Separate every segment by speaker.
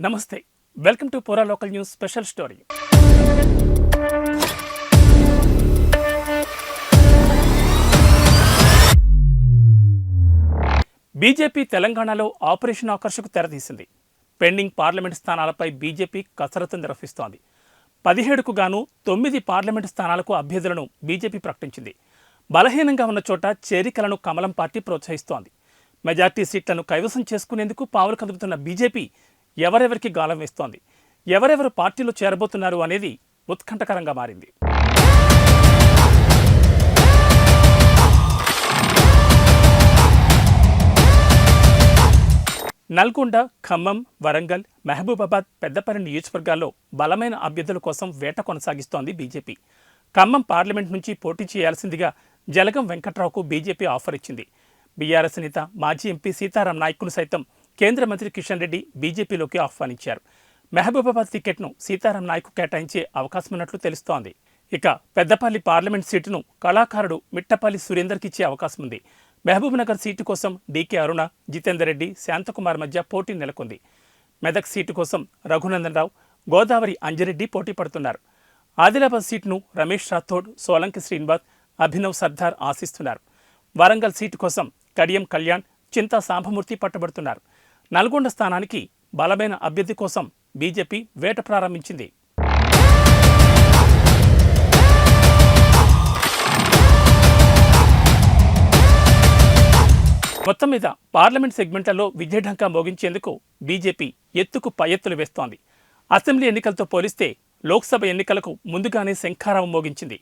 Speaker 1: నమస్తే, welcome to పూరా local news special story. BJP తెలంగాణలో ఆపరేషన్ ఆకర్షకు తెరతీసింది. పెండింగ్ పార్లమెంటు స్థానాలపై బీజేపీ కసరత్తు నిర్వహిస్తోంది. 17కు గాను 9 పార్లమెంటు స్థానాలకు అభ్యర్థులను బీజేపీ ప్రకటించింది. బలహీనంగా ఉన్న చోట చేరికలను కమలం పార్టీ ప్రోత్సహిస్తోంది. మెజార్టీ సీట్లను కైవసం చేసుకునేందుకు పావులు కదుపుతున్న బీజేపీ ఎవరెవరికి గాలం వేస్తోంది, ఎవరెవరు పార్టీలో చేరబోతున్నారు అనేది ఉత్కంఠకరంగా మారింది. నల్గొండ, ఖమ్మం, వరంగల్, మహబూబాబాద్, పెద్దపల్లి నియోజకవర్గాల్లో బలమైన అభ్యర్థుల కోసం వేట కొనసాగిస్తోంది బీజేపీ. ఖమ్మం పార్లమెంట్ నుంచి పోటీ చేయాల్సిందిగా జలగం వెంకట్రావుకు బీజేపీ ఆఫర్ ఇచ్చింది. బీఆర్ఎస్ నేత మాజీ ఎంపీ సీతారాం నాయక్ను సైతం కేంద్ర మంత్రి కిషన్ రెడ్డి బీజేపీలోకి ఆహ్వానించారు. మహబూబాబాద్ టికెట్ను సీతారాం నాయక్ కేటాయించే అవకాశమున్నట్లు తెలుస్తోంది. ఇక పెద్దపల్లి పార్లమెంట్ సీటును కళాకారుడు మిట్టపల్లి సురేందర్కి ఇచ్చే అవకాశం ఉంది. మహబూబ్నగర్ సీటు కోసం డీకే అరుణ, జితేందర్ రెడ్డి, శాంతకుమార్ మధ్య పోటీ నెలకొంది. మెదక్ సీటు కోసం రఘునందన్ రావు, గోదావరి అంజిరెడ్డి పోటీ పడుతున్నారు. ఆదిలాబాద్ సీటును రమేష్ రాథోడ్, సోలంకి శ్రీనివాస్, అభినవ్ సర్దార్ ఆశిస్తున్నారు. వరంగల్ సీటు కోసం కడియం కళ్యాణ్, చింతా సాంబమూర్తి పట్టబడుతున్నారు. నల్గొండ స్థానానికి బలమైన అభ్యర్థి కోసం బీజేపీ వేట ప్రారంభించింది. మొత్తం మీద పార్లమెంట్ సెగ్మెంట్లలో విజయఢంకా మోగించేందుకు బీజేపీ ఎత్తుకు పై ఎత్తులు వేస్తోంది. అసెంబ్లీ ఎన్నికలతో పోలిస్తే లోక్సభ ఎన్నికలకు ముందుగానే శంఖారావం మోగించింది.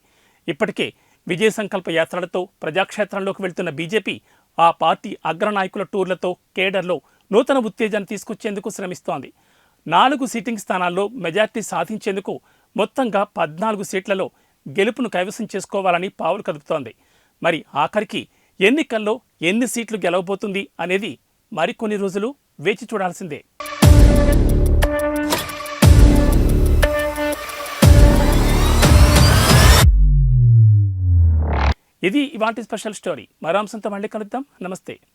Speaker 1: ఇప్పటికే విజయ సంకల్ప యాత్రలతో ప్రజాక్షేత్రంలోకి వెళ్తున్న బీజేపీ ఆ పార్టీ అగ్రనాయకుల టూర్లతో కేడర్లో నూతన ఉత్తేజాన్ని తీసుకొచ్చేందుకు శ్రమిస్తోంది. 4 సిట్టింగ్ స్థానాల్లో మెజార్టీ సాధించేందుకు మొత్తంగా 14 సీట్లలో గెలుపును కైవసం చేసుకోవాలని పావులు కదుపుతోంది. మరి ఆఖరికి ఎన్నికల్లో ఎన్ని సీట్లు గెలవబోతుంది అనేది మరికొన్ని రోజులు వేచి చూడాల్సిందే. ఇది ఇవాంటి స్పెషల్ స్టోరీ. మరో అంశంతో మళ్ళీ కలుద్దాం. నమస్తే.